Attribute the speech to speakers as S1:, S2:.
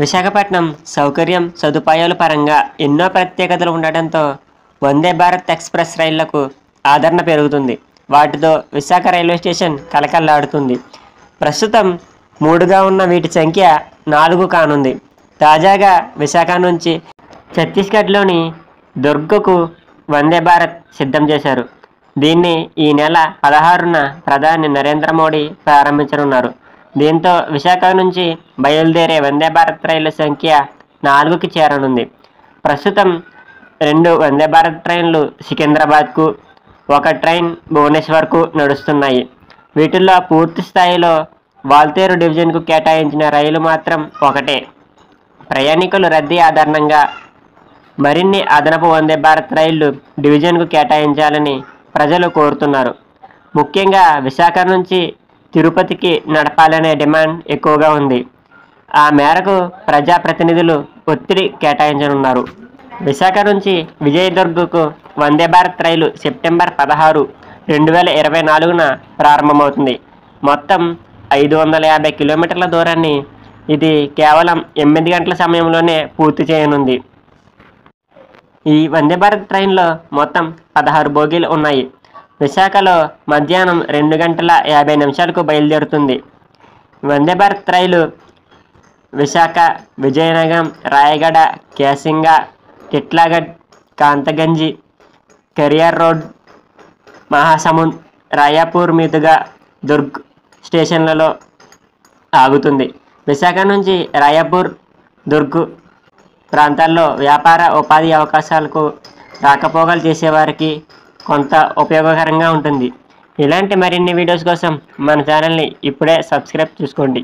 S1: విశాఖపట్నం సౌకర్యం సదుపాయాల పరంగా ఎన్నో ప్రత్యేకతలు ఉండటంతో వందే భారత్ ఎక్స్ప్రెస్ రైళ్లకు ఆదరణ పెరుగుతుంది. వాటితో విశాఖ రైల్వే స్టేషన్ కలకల్లాడుతుంది. ప్రస్తుతం 3గా ఉన్న వీటి సంఖ్య 4 కానుంది. తాజాగా విశాఖ నుంచి ఛత్తీస్గఢ్లోని దుర్గ్కు వందే భారత్ సిద్ధం చేశారు. దీన్ని ఈ నెల 16న ప్రధాని నరేంద్ర మోడీ ప్రారంభించనున్నారు. దీంతో విశాఖ నుంచి బయలుదేరే వందే భారత్ రైళ్ల సంఖ్య 4కి చేరనుంది. ప్రస్తుతం 2 వందే భారత్ ట్రైన్లు సికింద్రాబాద్కు, 1 ట్రైన్ భువనేశ్వర్కు నడుస్తున్నాయి. వీటిల్లో పూర్తి స్థాయిలో వాల్తేరు డివిజన్కు కేటాయించిన రైలు మాత్రం ఒకటే. ప్రయాణికుల రద్దీ ఆధారంగా మరిన్ని అదనపు వందే భారత్ రైళ్లు డివిజన్కు కేటాయించాలని ప్రజలు కోరుతున్నారు. ముఖ్యంగా విశాఖ నుంచి తిరుపతికి నడపాలనే డిమాండ్ ఎక్కువగా ఉంది. ఆ మేరకు ప్రజాప్రతినిధులు ఒత్తిడి కేటాయించనున్నారు. విశాఖ నుంచి విజయదుర్గ్కు వందే భారత్ రైలు సెప్టెంబర్ 16, 2024న ప్రారంభమవుతుంది. మొత్తం 550 కిలోమీటర్ల దూరాన్ని ఇది కేవలం 8 గంటల సమయంలోనే పూర్తి చేయనుంది. ఈ వందే భారత్ ట్రైన్లో మొత్తం 16 బోగీలు ఉన్నాయి. విశాఖలో మధ్యాహ్నం 2 గంటల 50 నిమిషాలకు బయలుదేరుతుంది. వందే భారత్ రైలు విశాఖ, విజయనగరం, రాయగడ, కేసింగ, టిట్లాగఢ్, కాంతగంజి, కెరియర్ రోడ్, మహాసముంద్, రాయాపూర్ మీదుగా దుర్గ్ స్టేషన్లలో ఆగుతుంది. విశాఖ నుంచి రాయాపూర్, దుర్గ్ ప్రాంతాల్లో వ్యాపార ఉపాధి అవకాశాలకు రాకపోకలు చేసేవారికి కొంత ఉపయోగకరంగా ఉంటుంది. ఇలాంటి మరిన్ని వీడియోస్ కోసం మన ఛానల్ని ఇప్పుడే సబ్స్క్రైబ్ చేసుకోండి.